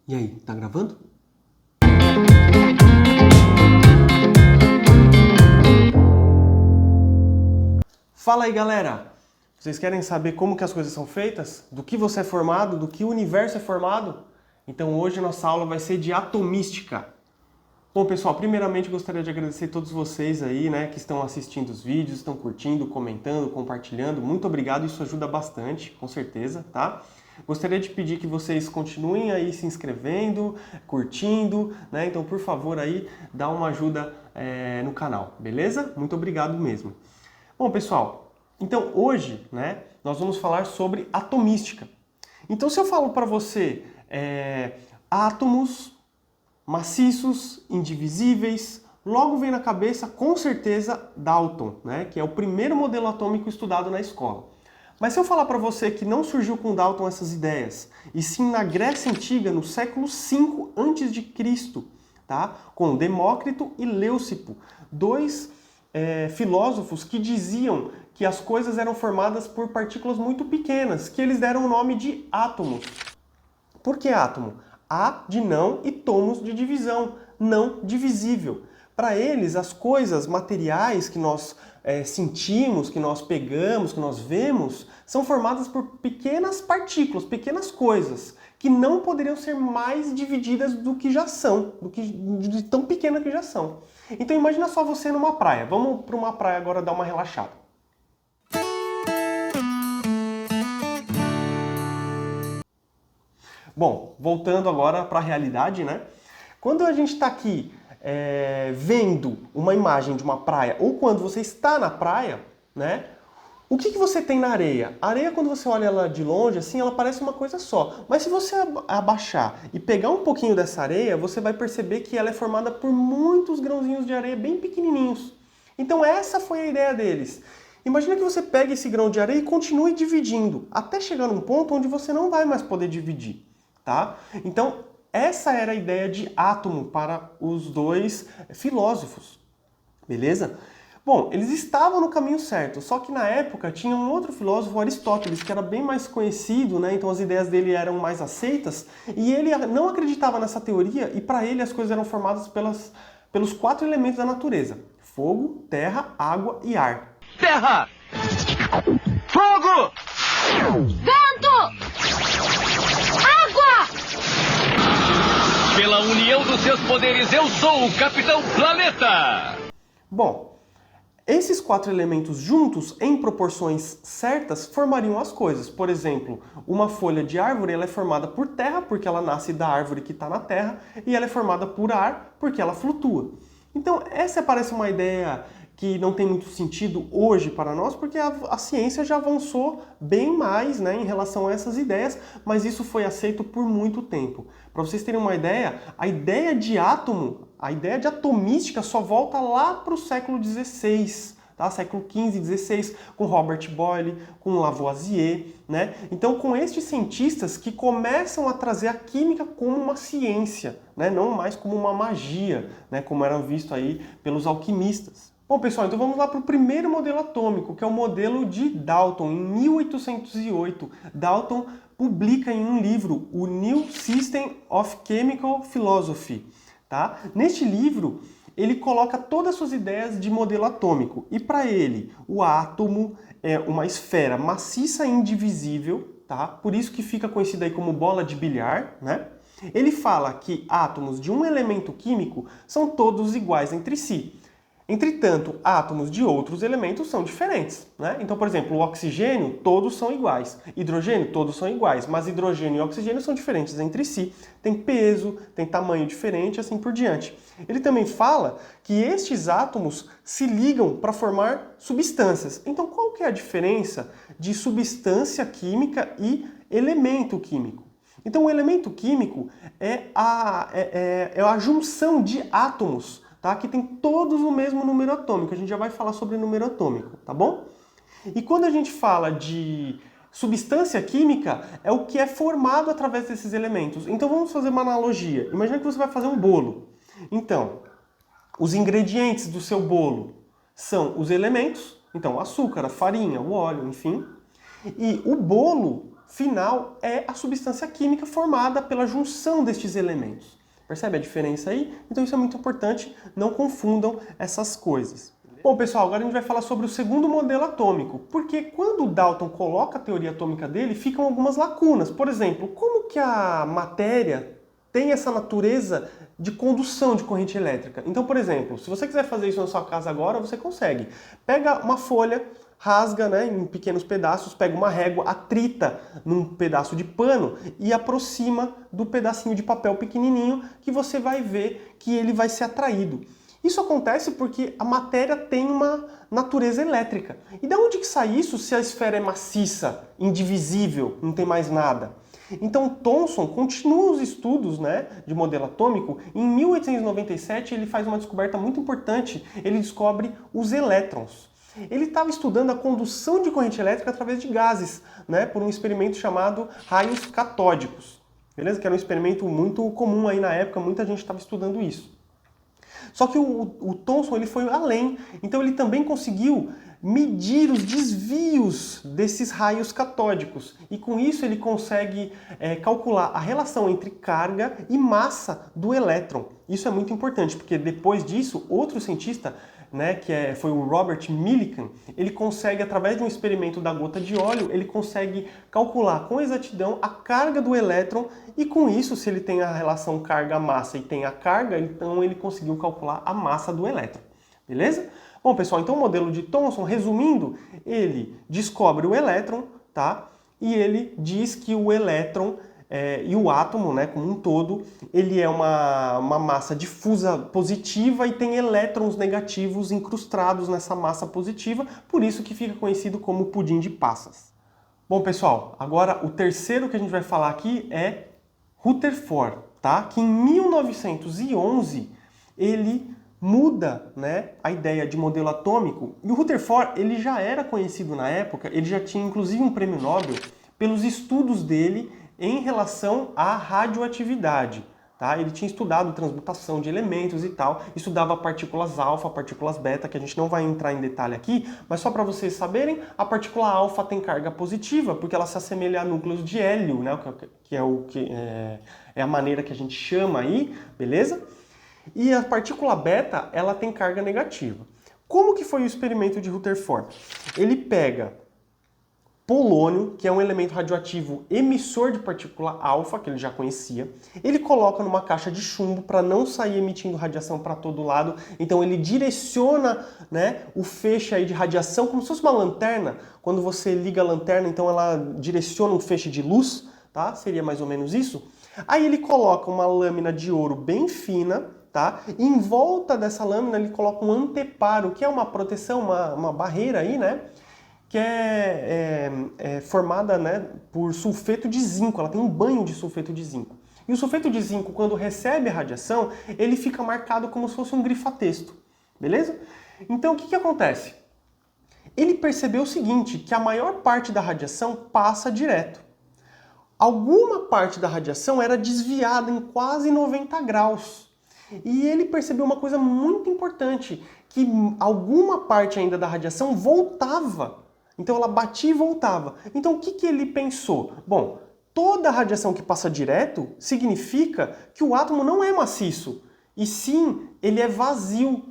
E aí, tá gravando? Fala aí, galera! Vocês querem saber como que as coisas são feitas? Do que você é formado? Do que o universo é formado? Então hoje nossa aula vai ser de atomística. Bom, pessoal, primeiramente gostaria de agradecer a todos vocês aí, né, que estão assistindo os vídeos, estão curtindo, comentando, compartilhando. Muito obrigado, isso ajuda bastante, com certeza, tá? Gostaria de pedir que vocês continuem aí se inscrevendo, curtindo, né? Então, por favor, aí, dá uma ajuda no canal, beleza? Muito obrigado mesmo. Bom, pessoal, então hoje, né, nós vamos falar sobre atomística. Então, se eu falo para você átomos maciços, indivisíveis, logo vem na cabeça, com certeza, Dalton, né, que é o primeiro modelo atômico estudado na escola. Mas se eu falar para você que não surgiu com Dalton essas ideias, e sim na Grécia Antiga, no século V a.C., tá? Com Demócrito e Leucipo, dois filósofos que diziam que as coisas eram formadas por partículas muito pequenas, que eles deram o nome de átomos. Por que átomo? A de não e tomos de divisão, não divisível. Para eles, as coisas materiais que nós sentimos, que nós pegamos, que nós vemos, são formadas por pequenas partículas, pequenas coisas, que não poderiam ser mais divididas do que já são, de tão pequena que já são. Então imagina só você numa praia. Vamos para uma praia agora dar uma relaxada. Bom, voltando agora para a realidade, né? Quando a gente está aqui vendo uma imagem de uma praia, ou quando você está na praia, né? O que você tem na areia? A areia, quando você olha ela de longe, assim, ela parece uma coisa só. Mas se você abaixar e pegar um pouquinho dessa areia, você vai perceber que ela é formada por muitos grãozinhos de areia bem pequenininhos. Então essa foi a ideia deles. Imagina que você pegue esse grão de areia e continue dividindo, até chegar num ponto onde você não vai mais poder dividir. Tá? Então, essa era a ideia de átomo para os dois filósofos, beleza? Bom, eles estavam no caminho certo, só que na época tinha um outro filósofo, Aristóteles, que era bem mais conhecido, né? Então as ideias dele eram mais aceitas, e ele não acreditava nessa teoria, e para ele as coisas eram formadas pelos 4 elementos da natureza: fogo, terra, água e ar. Terra! Fogo! Vento! Pela união dos seus poderes, eu sou o Capitão Planeta! Bom, esses 4 elementos juntos, em proporções certas, formariam as coisas. Por exemplo, uma folha de árvore ela é formada por terra, porque ela nasce da árvore que está na terra, e ela é formada por ar, porque ela flutua. Então, essa parece uma ideia que não tem muito sentido hoje para nós, porque a ciência já avançou bem mais, né, em relação a essas ideias, mas isso foi aceito por muito tempo. Para vocês terem uma ideia, a ideia de átomo, a ideia de atomística só volta lá para o século XVI, tá? Século XV e XVI, com Robert Boyle, com Lavoisier, né? Então, com estes cientistas que começam a trazer a química como uma ciência, né? Não mais como uma magia, né? Como era visto aí pelos alquimistas. Bom, pessoal, então vamos lá para o primeiro modelo atômico, que é o modelo de Dalton. Em 1808, Dalton publica em um livro, o New System of Chemical Philosophy. Tá? Neste livro, ele coloca todas as suas ideias de modelo atômico. E para ele, o átomo é uma esfera maciça e indivisível, tá? Por isso que fica conhecida aí como bola de bilhar, né? Ele fala que átomos de um elemento químico são todos iguais entre si. Entretanto, átomos de outros elementos são diferentes, né? Então, por exemplo, o oxigênio, todos são iguais. Hidrogênio, todos são iguais, mas hidrogênio e oxigênio são diferentes entre si. Tem peso, tem tamanho diferente, assim por diante. Ele também fala que estes átomos se ligam para formar substâncias. Então, qual que é a diferença de substância química e elemento químico? Então, o elemento químico é a junção de átomos, tá? Que tem todos o mesmo número atômico. A gente já vai falar sobre número atômico, tá bom? E quando a gente fala de substância química, é o que é formado através desses elementos. Então vamos fazer uma analogia. Imagina que você vai fazer um bolo. Então, os ingredientes do seu bolo são os elementos. Então, o açúcar, a farinha, o óleo, enfim. E o bolo final é a substância química formada pela junção destes elementos. Percebe a diferença aí? Então isso é muito importante, não confundam essas coisas. Bom, pessoal, agora a gente vai falar sobre o segundo modelo atômico, porque quando o Dalton coloca a teoria atômica dele, ficam algumas lacunas. Por exemplo, como que a matéria tem essa natureza de condução de corrente elétrica? Então, por exemplo, se você quiser fazer isso na sua casa agora, você consegue. Pega uma folha, rasga, né, em pequenos pedaços, pega uma régua, atrita num pedaço de pano e aproxima do pedacinho de papel pequenininho que você vai ver que ele vai ser atraído. Isso acontece porque a matéria tem uma natureza elétrica. E de onde que sai isso se a esfera é maciça, indivisível, não tem mais nada? Então Thomson continua os estudos, né, de modelo atômico. Em 1897 ele faz uma descoberta muito importante, ele descobre os elétrons. Ele estava estudando a condução de corrente elétrica através de gases, né, por um experimento chamado raios catódicos. Beleza? Que era um experimento muito comum aí na época, muita gente estava estudando isso. Só que o Thomson ele foi além, então ele também conseguiu medir os desvios desses raios catódicos e com isso ele consegue calcular a relação entre carga e massa do elétron. Isso é muito importante porque depois disso outro cientista, né, foi o Robert Millikan, ele consegue, através de um experimento da gota de óleo, ele consegue calcular com exatidão a carga do elétron e com isso, se ele tem a relação carga-massa e tem a carga, então ele conseguiu calcular a massa do elétron. Beleza? Bom, pessoal, então o modelo de Thomson, resumindo, ele descobre o elétron, tá? E ele diz que o elétron e o átomo, né, como um todo, ele é uma massa difusa positiva e tem elétrons negativos incrustados nessa massa positiva, por isso que fica conhecido como pudim de passas. Bom, pessoal, agora o terceiro que a gente vai falar aqui é Rutherford, tá? Que em 1911 ele muda, né, a ideia de modelo atômico. E o Rutherford ele já era conhecido na época, ele já tinha inclusive um prêmio Nobel pelos estudos dele em relação à radioatividade. Tá? Ele tinha estudado transmutação de elementos e tal, estudava partículas alfa, partículas beta, que a gente não vai entrar em detalhe aqui, mas só para vocês saberem, a partícula alfa tem carga positiva, porque ela se assemelha a núcleos de hélio, né? que é a maneira que a gente chama aí, beleza? E a partícula beta, ela tem carga negativa. Como que foi o experimento de Rutherford? Ele pega polônio, que é um elemento radioativo emissor de partícula alfa, que ele já conhecia, ele coloca numa caixa de chumbo para não sair emitindo radiação para todo lado, então ele direciona, né, o feixe aí de radiação como se fosse uma lanterna. Quando você liga a lanterna, então ela direciona um feixe de luz, tá? Seria mais ou menos isso. Aí ele coloca uma lâmina de ouro bem fina, tá? E em volta dessa lâmina ele coloca um anteparo, que é uma proteção, uma barreira aí, né? Que é formada, né, por sulfeto de zinco, ela tem um banho de sulfeto de zinco. E o sulfeto de zinco, quando recebe a radiação, ele fica marcado como se fosse um grifa-texto, beleza? Então o que acontece? Ele percebeu o seguinte, que a maior parte da radiação passa direto. Alguma parte da radiação era desviada em quase 90 graus. E ele percebeu uma coisa muito importante, que alguma parte ainda da radiação voltava. Então ela batia e voltava. Então o que ele pensou? Bom, toda a radiação que passa direto significa que o átomo não é maciço. E sim, ele é vazio.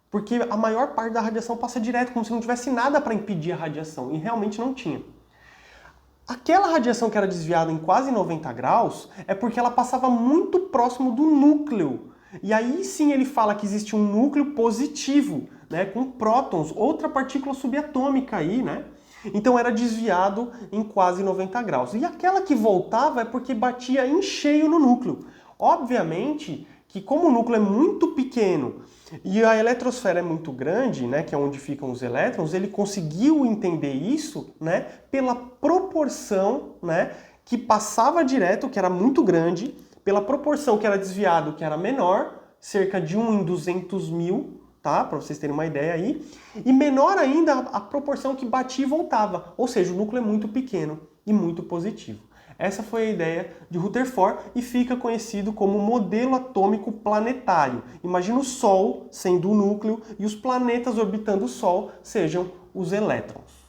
Porque a maior parte da radiação passa direto, como se não tivesse nada para impedir a radiação. E realmente não tinha. Aquela radiação que era desviada em quase 90 graus é porque ela passava muito próximo do núcleo. E aí sim ele fala que existe um núcleo positivo, né, com prótons, outra partícula subatômica aí, né? Então era desviado em quase 90 graus. E aquela que voltava é porque batia em cheio no núcleo. Obviamente que como o núcleo é muito pequeno e a eletrosfera é muito grande, né, que é onde ficam os elétrons, ele conseguiu entender isso, né, pela proporção, né, que passava direto, que era muito grande, pela proporção que era desviado, que era menor, cerca de 1 em 200 mil, tá? Para vocês terem uma ideia aí. E menor ainda a proporção que batia e voltava. Ou seja, o núcleo é muito pequeno e muito positivo. Essa foi a ideia de Rutherford e fica conhecido como modelo atômico planetário. Imagina o Sol sendo o núcleo e os planetas orbitando o Sol sejam os elétrons.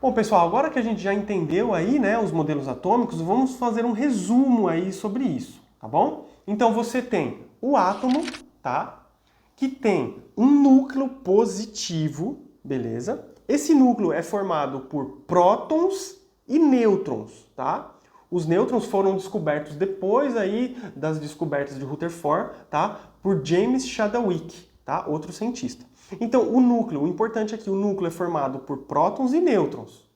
Bom, pessoal, agora que a gente já entendeu aí, né, os modelos atômicos, vamos fazer um resumo aí sobre isso, tá bom? Então você tem o átomo, tá? Que tem um núcleo positivo, beleza? Esse núcleo é formado por prótons e nêutrons, tá? Os nêutrons foram descobertos depois aí das descobertas de Rutherford, tá? Por James Chadwick, tá? Outro cientista. Então, o núcleo, o importante aqui, o núcleo é formado por prótons e nêutrons.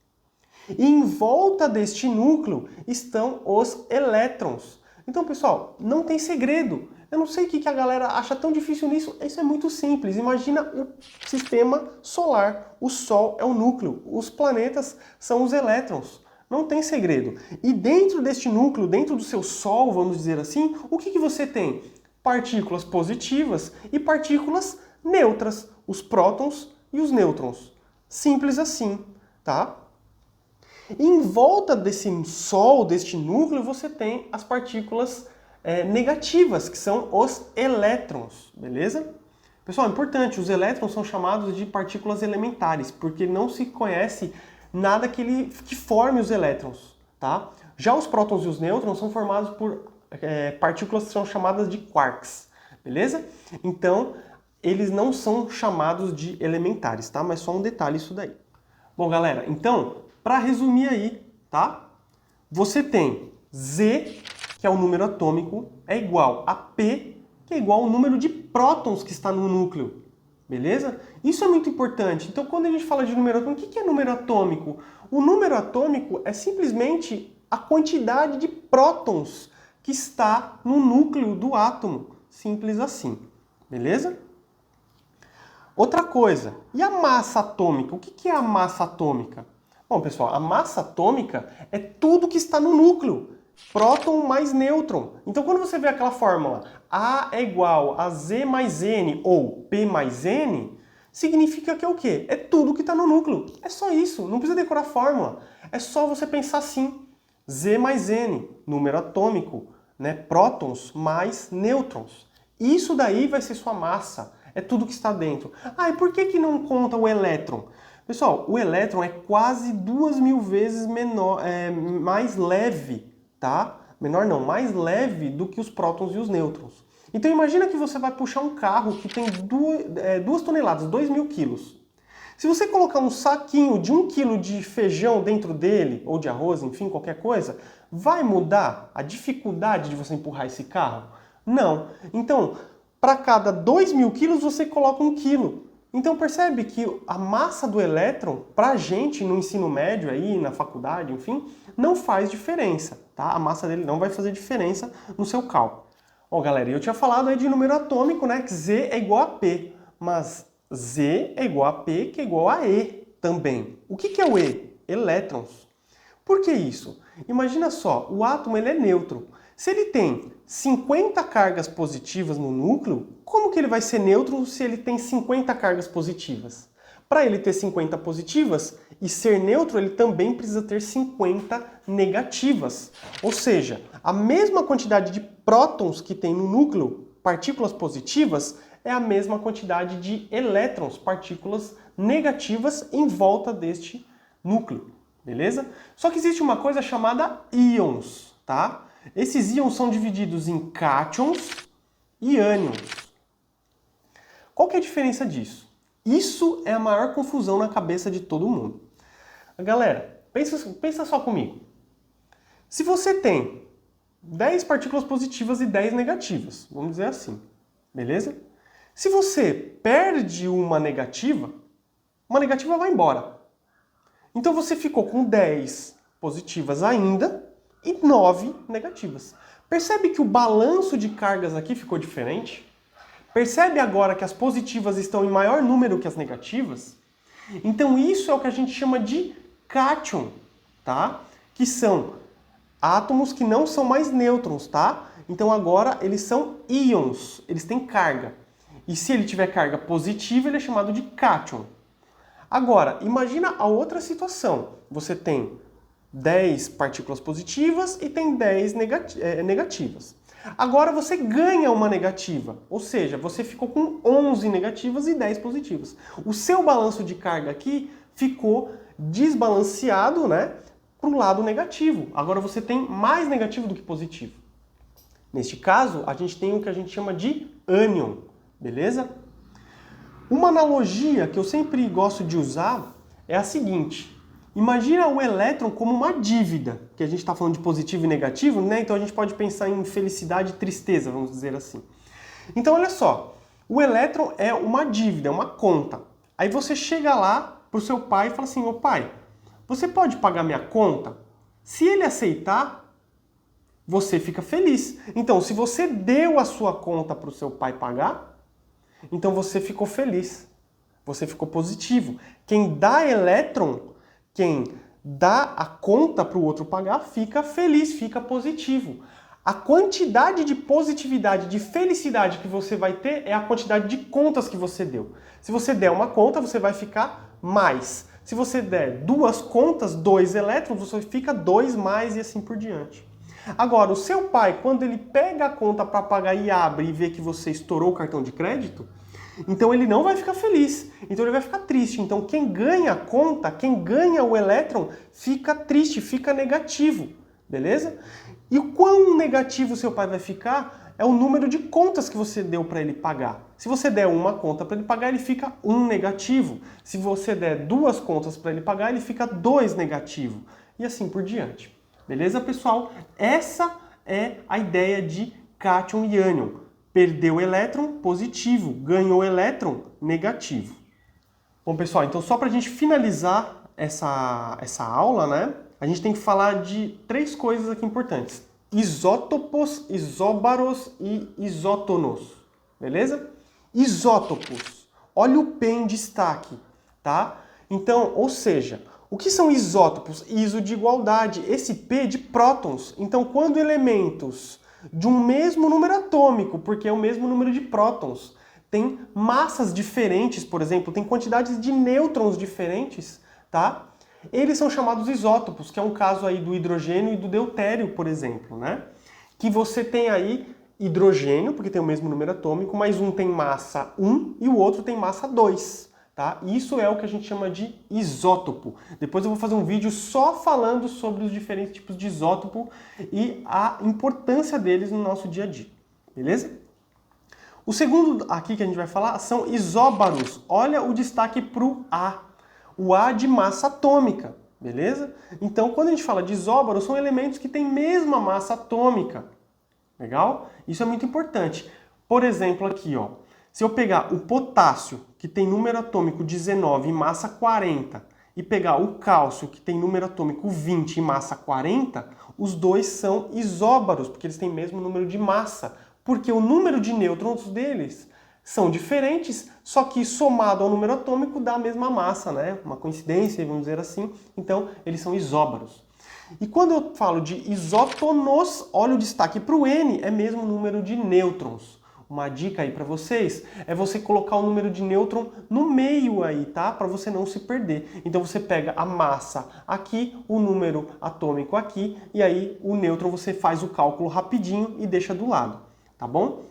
E em volta deste núcleo estão os elétrons. Então, pessoal, não tem segredo. Eu não sei o que a galera acha tão difícil nisso. Isso é muito simples. Imagina o sistema solar. O Sol é o núcleo. Os planetas são os elétrons. Não tem segredo. E dentro deste núcleo, dentro do seu Sol, vamos dizer assim, o que você tem? Partículas positivas e partículas neutras. Os prótons e os nêutrons. Simples assim, tá? Em volta desse Sol, deste núcleo, você tem as partículas negativas, que são os elétrons, beleza? Pessoal, importante, os elétrons são chamados de partículas elementares, porque não se conhece nada que forme os elétrons, tá? Já os prótons e os nêutrons são formados por partículas que são chamadas de quarks, beleza? Então, eles não são chamados de elementares, tá? Mas só um detalhe isso daí. Bom, galera, então, para resumir aí, tá? Você tem Z, que é o número atômico, é igual a P, que é igual ao número de prótons que está no núcleo. Beleza? Isso é muito importante. Então, quando a gente fala de número atômico, o que é número atômico? O número atômico é simplesmente a quantidade de prótons que está no núcleo do átomo. Simples assim. Beleza? Outra coisa, e a massa atômica? O que é a massa atômica? Bom, pessoal, a massa atômica é tudo que está no núcleo. Próton mais nêutron. Então, quando você vê aquela fórmula A é igual a Z mais N ou P mais N, significa que é o quê? É tudo que está no núcleo. É só isso. Não precisa decorar a fórmula. É só você pensar assim. Z mais N, número atômico, né? Prótons mais nêutrons. Isso daí vai ser sua massa. É tudo que está dentro. Ah, e por que não conta o elétron? Pessoal, o elétron é quase 2.000 vezes menor, mais leve, tá? Menor não, mais leve do que os prótons e os nêutrons. Então imagina que você vai puxar um carro que tem 2 toneladas, 2.000 quilos. Se você colocar um saquinho de 1 quilo de feijão dentro dele, ou de arroz, enfim, qualquer coisa, vai mudar a dificuldade de você empurrar esse carro? Não. Então, para cada 2.000 quilos você coloca 1 quilo. Então percebe que a massa do elétron, para a gente no ensino médio, aí, na faculdade, enfim, não faz diferença, tá? A massa dele não vai fazer diferença no seu cálculo. Ó, galera, eu tinha falado aí de número atômico, né? Que Z é igual a P, mas Z é igual a P, que é igual a E também. O que é o E? Elétrons. Por que isso? Imagina só, o átomo ele é neutro. Se ele tem 50 cargas positivas no núcleo, como que ele vai ser neutro se ele tem 50 cargas positivas? Para ele ter 50 positivas e ser neutro, ele também precisa ter 50 negativas. Ou seja, a mesma quantidade de prótons que tem no núcleo, partículas positivas, é a mesma quantidade de elétrons, partículas negativas, em volta deste núcleo. Beleza? Só que existe uma coisa chamada íons, tá? Esses íons são divididos em cátions e ânions. Qual que é a diferença disso? Isso é a maior confusão na cabeça de todo mundo. Galera, pensa só comigo. Se você tem 10 partículas positivas e 10 negativas, vamos dizer assim, beleza? Se você perde uma negativa vai embora. Então você ficou com 10 positivas ainda e 9 negativas. Percebe que o balanço de cargas aqui ficou diferente? Percebe agora que as positivas estão em maior número que as negativas? Então isso é o que a gente chama de cátion, tá? Que são átomos que não são mais nêutrons, tá? Então agora eles são íons, eles têm carga. E se ele tiver carga positiva, ele é chamado de cátion. Agora, imagina a outra situação. Você tem 10 partículas positivas e tem 10 negativas. Agora você ganha uma negativa, ou seja, você ficou com 11 negativas e 10 positivas. O seu balanço de carga aqui ficou desbalanceado, né, para o lado negativo. Agora você tem mais negativo do que positivo. Neste caso, a gente tem o que a gente chama de ânion, beleza? Uma analogia que eu sempre gosto de usar é a seguinte. Imagina o elétron como uma dívida, que a gente está falando de positivo e negativo, né? Então a gente pode pensar em felicidade e tristeza, vamos dizer assim. Então olha só, o elétron é uma dívida, é uma conta. Aí você chega lá para o seu pai e fala assim, ô pai, você pode pagar minha conta? Se ele aceitar, você fica feliz. Então, se você deu a sua conta para o seu pai pagar, então você ficou feliz. Você ficou positivo. Quem dá elétron, quem dá a conta para o outro pagar, fica feliz, fica positivo. A quantidade de positividade, de felicidade que você vai ter é a quantidade de contas que você deu. Se você der uma conta, você vai ficar mais. Se você der 2 contas, 2 elétrons, você fica 2 mais e assim por diante. Agora, o seu pai, quando ele pega a conta para pagar e abre e vê que você estourou o cartão de crédito, então ele não vai ficar feliz, então ele vai ficar triste. Então quem ganha a conta, quem ganha o elétron, fica triste, fica negativo, beleza? E o quão negativo seu pai vai ficar é o número de contas que você deu para ele pagar. Se você der uma conta para ele pagar, ele fica 1 negativo. Se você der 2 contas para ele pagar, ele fica 2 negativo. E assim por diante. Beleza, pessoal? Essa é a ideia de cátion e ânion. Perdeu elétron, positivo. Ganhou elétron, negativo. Bom, pessoal, então só para a gente finalizar essa aula, né? A gente tem que falar de 3 coisas aqui importantes. Isótopos, isóbaros e isótonos. Beleza? Isótopos. Olha o P em destaque, tá? Então, ou seja, o que são isótopos? Iso de igualdade. Esse P de prótons. Então, quando elementos de um mesmo número atômico, porque é o mesmo número de prótons, tem massas diferentes, por exemplo, tem quantidades de nêutrons diferentes, tá? Eles são chamados isótopos, que é um caso aí do hidrogênio e do deutério, por exemplo, né? Que você tem aí hidrogênio, porque tem o mesmo número atômico, mas um tem massa 1 e o outro tem massa 2, tá? Isso é o que a gente chama de isótopo. Depois eu vou fazer um vídeo só falando sobre os diferentes tipos de isótopo e a importância deles no nosso dia a dia, beleza? O segundo aqui que a gente vai falar são isóbaros. Olha o destaque para o A. O A de massa atômica, beleza? Então, quando a gente fala de isóbaros, são elementos que têm mesma massa atômica. Legal? Isso é muito importante. Por exemplo, aqui, ó, se eu pegar o potássio, que tem número atômico 19 e massa 40, e pegar o cálcio, que tem número atômico 20 e massa 40, os dois são isóbaros, porque eles têm o mesmo número de massa. Porque o número de nêutrons deles são diferentes, só que somado ao número atômico dá a mesma massa, né? Uma coincidência, vamos dizer assim. Então, eles são isóbaros. E quando eu falo de isótonos, olha o destaque para o N, é mesmo o número de nêutrons. Uma dica aí para vocês é você colocar o número de nêutron no meio aí, tá? Para você não se perder. Então você pega a massa aqui, o número atômico aqui, e aí o nêutron você faz o cálculo rapidinho e deixa do lado, tá bom?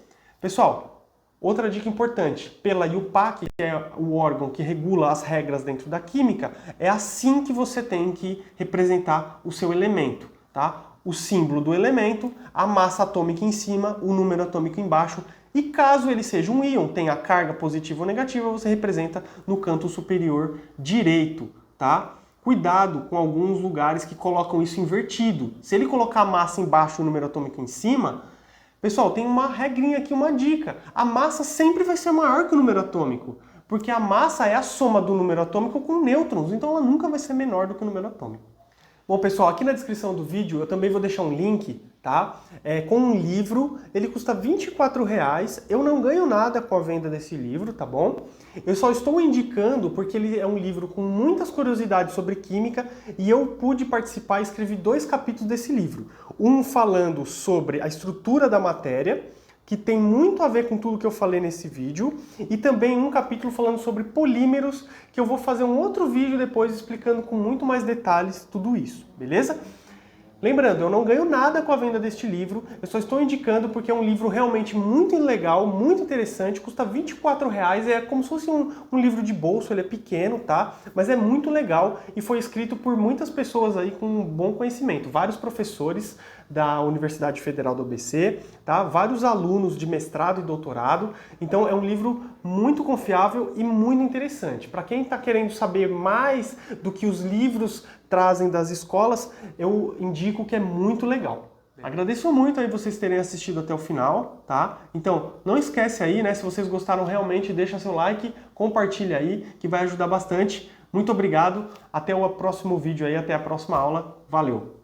Pessoal, outra dica importante, pela IUPAC, que é o órgão que regula as regras dentro da química, é assim que você tem que representar o seu elemento, tá? O símbolo do elemento, a massa atômica em cima, o número atômico embaixo, e caso ele seja um íon, tenha carga positiva ou negativa, você representa no canto superior direito, tá? Cuidado com alguns lugares que colocam isso invertido. Se ele colocar a massa embaixo e o número atômico em cima, pessoal, tem uma regrinha aqui, uma dica. A massa sempre vai ser maior que o número atômico, porque a massa é a soma do número atômico com nêutrons, então ela nunca vai ser menor do que o número atômico. Bom, pessoal, aqui na descrição do vídeo eu também vou deixar um link, tá? Com um livro, ele custa R$24, eu não ganho nada com a venda desse livro, tá bom? Eu só estou indicando porque ele é um livro com muitas curiosidades sobre química e eu pude participar e escrevi 2 capítulos desse livro. Um falando sobre a estrutura da matéria, que tem muito a ver com tudo que eu falei nesse vídeo, e também um capítulo falando sobre polímeros, que eu vou fazer um outro vídeo depois explicando com muito mais detalhes tudo isso, beleza? Lembrando, eu não ganho nada com a venda deste livro, eu só estou indicando porque é um livro realmente muito legal, muito interessante, custa R$24, é como se fosse um livro de bolso, ele é pequeno, tá? Mas é muito legal e foi escrito por muitas pessoas aí com um bom conhecimento, vários professores da Universidade Federal do ABC, tá? Vários alunos de mestrado e doutorado, então é um livro muito confiável e muito interessante. Para quem está querendo saber mais do que os livros trazem das escolas, eu indico que é muito legal. Agradeço muito aí vocês terem assistido até o final, tá? Então, não esquece aí, né? Se vocês gostaram realmente, deixa seu like, compartilha aí, que vai ajudar bastante. Muito obrigado, até o próximo vídeo aí, até a próxima aula. Valeu!